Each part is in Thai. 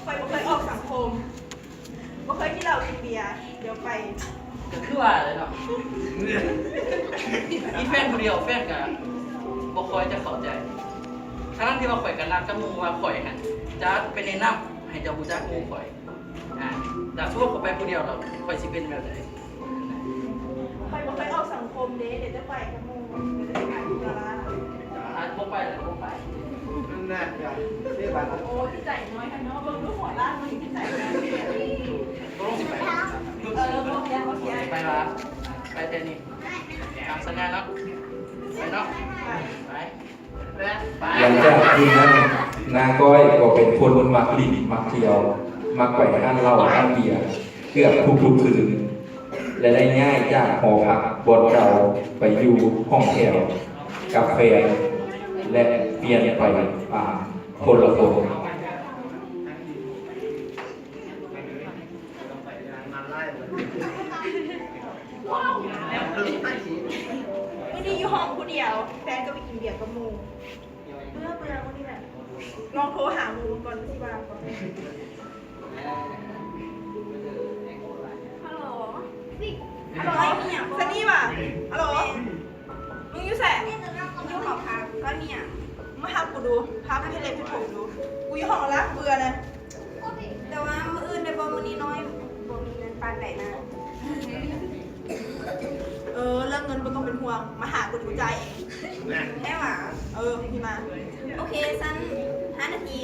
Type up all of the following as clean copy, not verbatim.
คอยบ่เคยออกสังคมบ่เคยที่เรากินเบียร์เดี๋ยวไป ก็คือว่าเลยเนาะมีแฟนคนเดียวแฟนกันบ่คอยจะเข้าใจทั้งที่ว่าข่อยกันรักกับหมู่ว่าข่อยฮะจะเป็นแนะนำให้เจ้าฮู้จักหมู่ข่อยแต่ช่วงเขาไปผู้เดียวเราข่อยสิเป็นแบบไหน คอยบ่เคยออกสังคมเด้เดี๋ยวจะไปกับหมู่เดี๋ยวจะไปกับดารา บ่ไปเลยบ่ไป นั่นแหละนี่บ้าน โอ้ที่ใจน้อยค่ะเนาะเบิ่งลูกหัวล้านมันที่ใจน้อย บ่ลงสิไป บ่เสียบ่เสีย ไปละไปเทนนี่ตามสัญญาเนาะไปเนาะไปไป หลังจากที่นั้นนางก้อยก็เป็นคนมักลิ้นมักเที่ยวมักไปห้านเหล้าห้านเบียร์เกือบทุกๆคืนและได้ง่ายจากหอพักบนเราไปอยู่ห้องแถวกาแฟและเปลี่ยนไปคนละคน มันไล่เลย วันนี้อยู่ห้องผู้เดียวแฟนก็ไปกินเบียร์กับหมู่เบื่อวันนี้แหละลองโทรหาหมู่ก่อนที่บ้านก่อนฮัลโหลฮัลโหลซันนี่ป่ะฮัลโหลมึงอยู่แสงอยู่หอพักก็เนี่ยมาหากูดูพาไปให้เล็กให้ผมดูกูอยู่ห้องละเบื่อนะแต่ว่ามื้ออื่นในบ่มื้อนี้น้อยบ่มีเงินปานใดนะเรื่องเงินบ่ต้องเป็นห่วงมาหากูดูใจเองแค่หว่าพี่มาโอเคสั้น5 นาที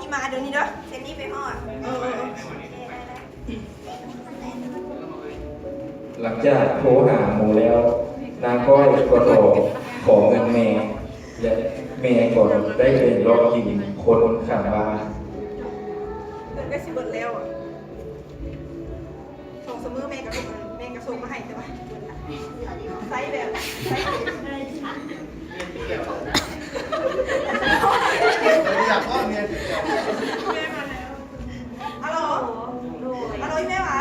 พี่มาเดี๋ยวนี้เด้อเซนนี่ไปฮอดหลังจากโทรหาหมูแล้ว นางก้อยก็ขอเงินแม่และแม่ก็ได้เป็นรอบกินคนข้างบ้าน เงินก็สิเบิดแล้วส่งเสมอแม่กระส่งมาให้แต่ว่าไซส์แบบไซส์ อยากก้อนเนี่ยเดียว แม่มาแล้วฮัลโหลฮัลโหลแม่หวะ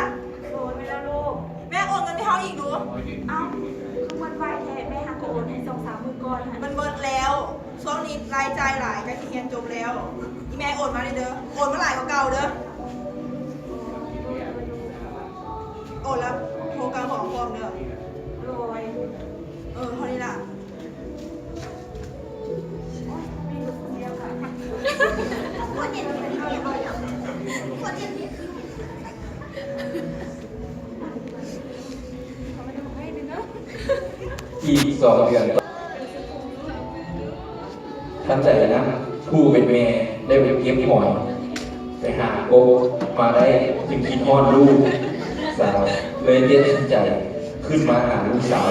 โอนไปแล้วลูกแม่โอนเงินให้เขาอีกดูเอ้าคือมันไวแท้แม่หักโอนให้2-3 มื้อก่อนมันเบิดแล้วช่วงนี้รายจ่ายหลายใกล้จะเรียนจบแล้วอีแม่โอนมาเลยเด้อโอนมาหลายกว่าเก่าเด้อโอนแล้วโทรกลางหอพร้อมเด้อโรยเท่านี้ล่ะอีก2 เดือนทันใจนะผู้เป็นแม่ได้ไปเก็บหอยไปหาโกมาได้จึงคิดฮอดลูกสาวเลยเด็ดสินใจขึ้นมาหาลูกสาว